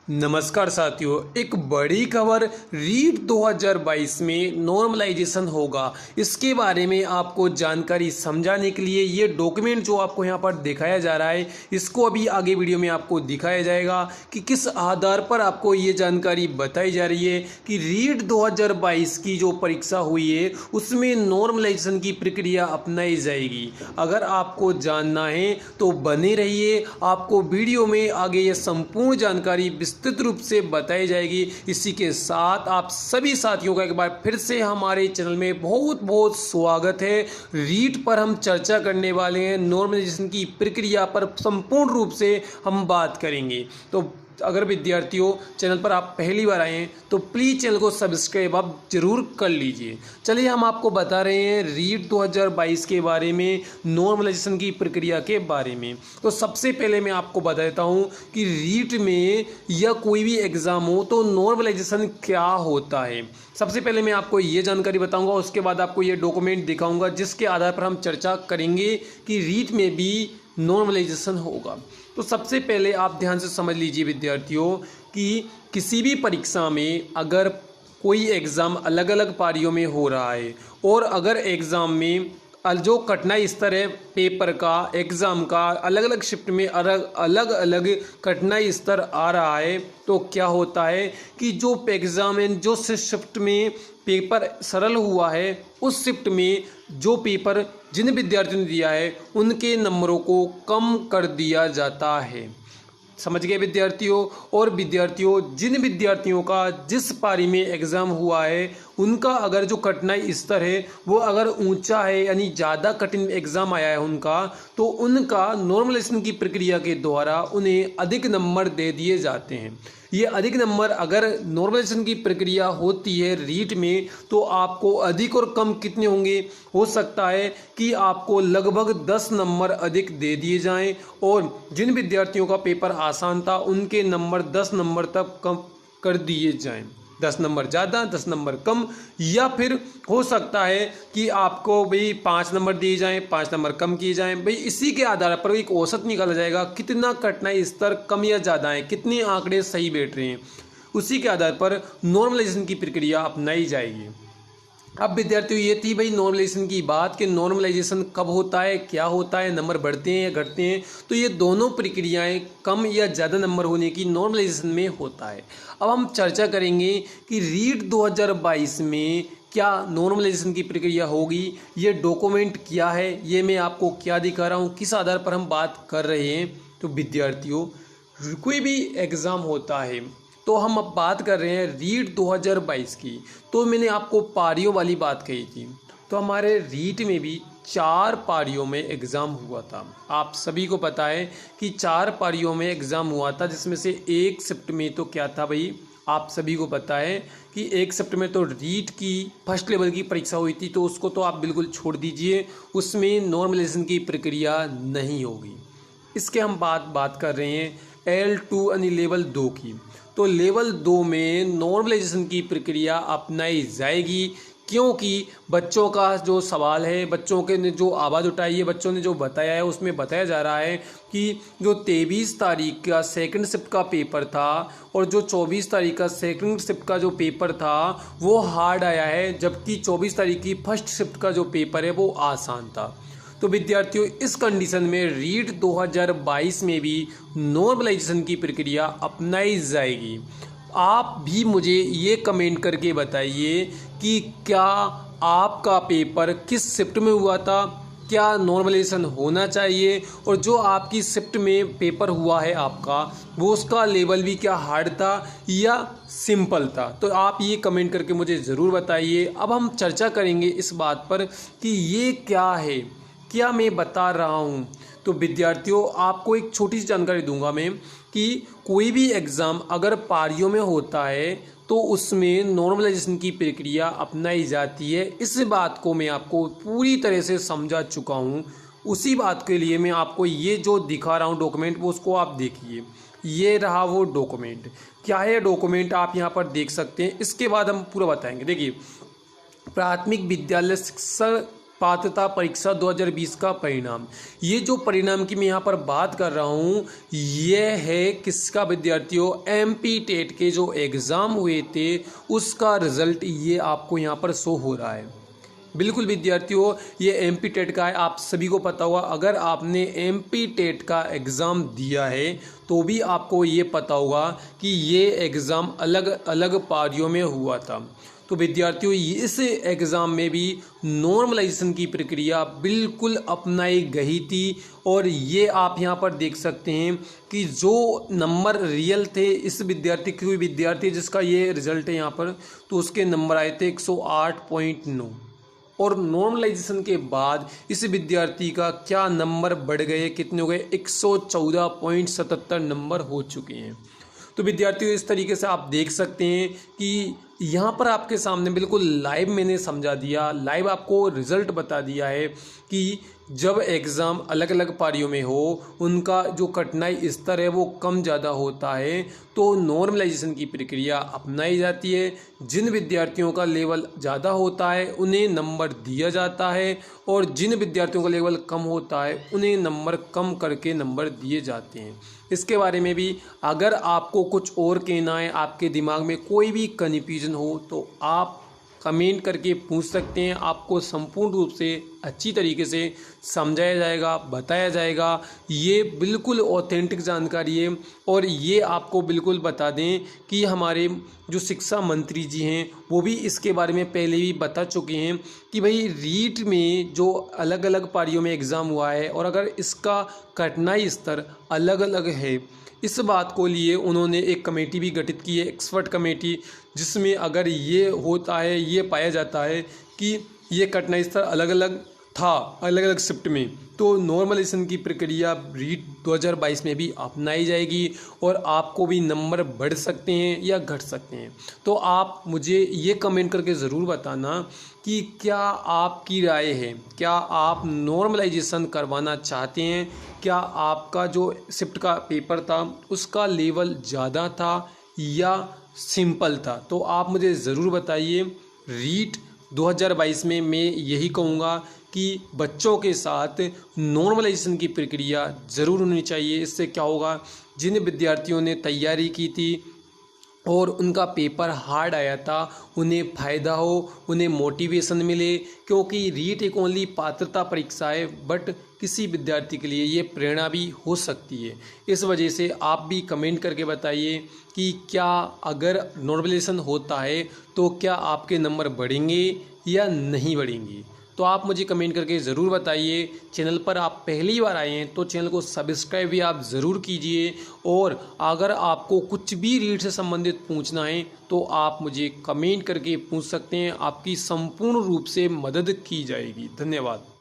नमस्कार साथियों, एक बड़ी खबर रीट 2022 में नॉर्मलाइजेशन होगा। इसके बारे में आपको जानकारी समझाने के लिए ये डॉक्यूमेंट जो आपको यहाँ पर दिखाया जा रहा है, इसको अभी आगे वीडियो में आपको दिखाया जाएगा कि किस आधार पर आपको ये जानकारी बताई जा रही है कि रीट 2022 की जो परीक्षा हुई है उसमें नॉर्मलाइजेशन की प्रक्रिया अपनाई जाएगी। अगर आपको जानना है तो बने रहिए, आपको वीडियो में आगे ये संपूर्ण जानकारी विस्तृत रूप से बताई जाएगी। इसी के साथ आप सभी साथियों का एक बार फिर से हमारे चैनल में बहुत बहुत स्वागत है। रीट पर हम चर्चा करने वाले हैं, नॉर्मलाइजेशन की प्रक्रिया पर संपूर्ण रूप से हम बात करेंगे। तो अगर विद्यार्थियों चैनल पर आप पहली बार आए हैं तो प्लीज़ चैनल को सब्सक्राइब आप जरूर कर लीजिए। चलिए हम आपको बता रहे हैं रीट 2022 के बारे में, नॉर्मलाइजेशन की प्रक्रिया के बारे में। तो सबसे पहले मैं आपको बता देता हूं कि रीट में या कोई भी एग्ज़ाम हो तो नॉर्मलाइजेशन क्या होता है। सबसे पहले मैं आपको ये जानकारी बताऊंगा, उसके बाद आपको ये डॉक्यूमेंट दिखाऊंगा जिसके आधार पर हम चर्चा करेंगे कि रीट में भी नॉर्मलाइजेशन होगा। तो सबसे पहले आप ध्यान से समझ लीजिए विद्यार्थियों कि किसी भी परीक्षा में अगर कोई एग्ज़ाम अलग अलग पारियों में हो रहा है और अगर एग्ज़ाम में जो कठिनाई स्तर है पेपर का, एग्ज़ाम का अलग अलग शिफ्ट में अलग अलग कठिनाई स्तर आ रहा है, तो क्या होता है कि जो एग्ज़ाम है जो शिफ्ट में पेपर सरल हुआ है उस शिफ्ट में जो पेपर जिन विद्यार्थियों ने दिया है उनके नंबरों को कम कर दिया जाता है। समझ गए विद्यार्थियों। और विद्यार्थियों जिन विद्यार्थियों का जिस पारी में एग्ज़ाम हुआ है उनका अगर जो कठिनाई स्तर है वो अगर ऊंचा है, यानी ज़्यादा कठिन एग्ज़ाम आया है उनका, तो उनका नॉर्मलाइजेशन की प्रक्रिया के द्वारा उन्हें अधिक नंबर दे दिए जाते हैं। ये अधिक नंबर अगर नॉर्मलाइजेशन की प्रक्रिया होती है रीट में तो आपको अधिक और कम कितने होंगे, हो सकता है कि आपको लगभग 10 नंबर अधिक दे दिए जाएं और जिन विद्यार्थियों का पेपर आसान था उनके नंबर 10 नंबर तक कम कर दिए जाएं। 10 नंबर ज़्यादा 10 नंबर कम, या फिर हो सकता है कि आपको भाई 5 नंबर दिए जाएं, 5 नंबर कम किए जाएं। भाई इसी के आधार पर एक औसत निकाला जाएगा कितना कठिनाई स्तर कम या ज़्यादा है, कितने आंकड़े सही बैठ रहे हैं, उसी के आधार पर नॉर्मलाइजेशन की प्रक्रिया अपनाई जाएगी। अब विद्यार्थियों ये थी भाई नॉर्मलाइजेशन की बात कि नॉर्मलाइजेशन कब होता है, क्या होता है, नंबर बढ़ते हैं या घटते हैं। तो ये दोनों प्रक्रियाएं कम या ज़्यादा नंबर होने की नॉर्मलाइजेशन में होता है। अब हम चर्चा करेंगे कि रीट 2022 में क्या नॉर्मलाइजेशन की प्रक्रिया होगी, ये डॉक्यूमेंट क्या है, ये मैं आपको क्या दिखा रहा हूँ, किस आधार पर हम बात कर रहे हैं। तो विद्यार्थियों कोई भी एग्ज़ाम होता है तो हम अब बात कर रहे हैं रीट 2022 की। तो मैंने आपको पारियों वाली बात कही थी, तो हमारे रीट में भी 4 पारियों में एग्ज़ाम हुआ था। आप सभी को पता है कि 4 पारियों में एग्ज़ाम हुआ था, जिसमें से एक शिफ्ट में तो क्या था भाई, आप सभी को पता है कि एक शिफ्ट में तो रीट की फर्स्ट लेवल की परीक्षा हुई थी, तो उसको तो आप बिल्कुल छोड़ दीजिए, उसमें नॉर्मलाइजेशन की प्रक्रिया नहीं होगी। इसके हम बात कर रहे हैं L2 यानी लेवल 2 की। तो लेवल 2 में नॉर्मलाइजेशन की प्रक्रिया अपनाई जाएगी, क्योंकि बच्चों का जो सवाल है, बच्चों के ने जो आवाज़ उठाई है, बच्चों ने जो बताया है, उसमें बताया जा रहा है कि जो 23 तारीख का सेकंड शिफ्ट का पेपर था और जो 24 तारीख का सेकंड शिफ्ट का जो पेपर था वो हार्ड आया है, जबकि 24 तारीख की फर्स्ट शिफ्ट का जो पेपर है वो आसान था। तो विद्यार्थियों इस कंडीशन में रीट 2022 में भी नॉर्मलाइजेशन की प्रक्रिया अपनाई जाएगी। आप भी मुझे ये कमेंट करके बताइए कि क्या आपका पेपर किस शिफ्ट में हुआ था, क्या नॉर्मलाइजेशन होना चाहिए, और जो आपकी शिफ्ट में पेपर हुआ है आपका वो उसका लेवल भी क्या हार्ड था या सिंपल था। तो आप ये कमेंट करके मुझे ज़रूर बताइए। अब हम चर्चा करेंगे इस बात पर कि ये क्या है, क्या मैं बता रहा हूँ। तो विद्यार्थियों आपको एक छोटी सी जानकारी दूंगा मैं कि कोई भी एग्ज़ाम अगर पारियों में होता है तो उसमें नॉर्मलाइजेशन की प्रक्रिया अपनाई जाती है। इस बात को मैं आपको पूरी तरह से समझा चुका हूँ। उसी बात के लिए मैं आपको ये जो दिखा रहा हूँ डॉक्यूमेंट, वो उसको आप देखिए। ये रहा वो डॉक्यूमेंट। क्या है डॉक्यूमेंट आप यहाँ पर देख सकते हैं। इसके बाद हम पूरा बताएंगे। देखिए, प्राथमिक विद्यालय शिक्षा पात्रता परीक्षा 2020 का परिणाम। ये जो परिणाम की मैं यहाँ पर बात कर रहा हूँ ये है किसका विद्यार्थियों, एमपी टेट के जो एग्ज़ाम हुए थे उसका रिजल्ट ये आपको यहाँ पर शो हो रहा है। बिल्कुल विद्यार्थियों, ये एमपी टेट का है, आप सभी को पता होगा। अगर आपने एमपी टेट का एग्ज़ाम दिया है तो भी आपको ये पता होगा कि ये एग्ज़ाम अलग अलग पारियों में हुआ था। तो विद्यार्थियों, इस एग्ज़ाम में भी नॉर्मलाइजेशन की प्रक्रिया बिल्कुल अपनाई गई थी और ये आप यहाँ पर देख सकते हैं कि जो नंबर रियल थे इस विद्यार्थी, कोई विद्यार्थी जिसका ये रिजल्ट है यहाँ पर, तो उसके नंबर आए थे 108.9 और नॉर्मलाइजेशन के बाद इस विद्यार्थी का क्या नंबर बढ़ गए, कितने हो गए, 114.77 नंबर हो चुके हैं। तो विद्यार्थियों, इस तरीके से आप देख सकते हैं कि यहाँ पर आपके सामने बिल्कुल लाइव मैंने समझा दिया, लाइव आपको रिजल्ट बता दिया है कि जब एग्ज़ाम अलग अलग पारियों में हो उनका जो कठिनाई स्तर है वो कम ज़्यादा होता है तो नॉर्मलाइजेशन की प्रक्रिया अपनाई जाती है। जिन विद्यार्थियों का लेवल ज़्यादा होता है उन्हें नंबर दिया जाता है और जिन विद्यार्थियों का लेवल कम होता है उन्हें नंबर कम करके नंबर दिए जाते हैं। इसके बारे में भी अगर आपको कुछ और कहना है, आपके दिमाग में कोई भी कन्फ्यूजन हो तो आप कमेंट करके पूछ सकते हैं। आपको संपूर्ण रूप से अच्छी तरीके से समझाया जाएगा, बताया जाएगा। ये बिल्कुल ऑथेंटिक जानकारी है और ये आपको बिल्कुल बता दें कि हमारे जो शिक्षा मंत्री जी हैं वो भी इसके बारे में पहले भी बता चुके हैं कि भाई रीट में जो अलग अलग पारियों में एग्ज़ाम हुआ है और अगर इसका कठिनाई स्तर अलग अलग है, इस बात को लिए उन्होंने एक कमेटी भी गठित की है, एक्सपर्ट कमेटी, जिसमें अगर ये होता है, ये पाया जाता है कि ये कठिनाई स्तर अलग अलग था अलग अलग शिफ्ट में, तो नॉर्मलाइजेशन की प्रक्रिया रीट 2022 में भी अपनाई जाएगी और आपको भी नंबर बढ़ सकते हैं या घट सकते हैं। तो आप मुझे ये कमेंट करके ज़रूर बताना कि क्या आपकी राय है, क्या आप नॉर्मलाइजेशन करवाना चाहते हैं, क्या आपका जो शिफ्ट का पेपर था उसका लेवल ज़्यादा था या सिंपल था। तो आप मुझे ज़रूर बताइए। रीट 2022 में मैं यही कहूँगा कि बच्चों के साथ नॉर्मलाइजेशन की प्रक्रिया ज़रूर होनी चाहिए। इससे क्या होगा, जिन विद्यार्थियों ने तैयारी की थी और उनका पेपर हार्ड आया था उन्हें फ़ायदा हो, उन्हें मोटिवेशन मिले, क्योंकि रीट एक ओनली पात्रता परीक्षा है बट किसी विद्यार्थी के लिए ये प्रेरणा भी हो सकती है। इस वजह से आप भी कमेंट करके बताइए कि क्या अगर नॉर्मलाइजेशन होता है तो क्या आपके नंबर बढ़ेंगे या नहीं बढ़ेंगे। तो आप मुझे कमेंट करके ज़रूर बताइए। चैनल पर आप पहली बार आए हैं तो चैनल को सब्सक्राइब भी आप ज़रूर कीजिए और अगर आपको कुछ भी रीट से संबंधित पूछना है तो आप मुझे कमेंट करके पूछ सकते हैं। आपकी संपूर्ण रूप से मदद की जाएगी। धन्यवाद।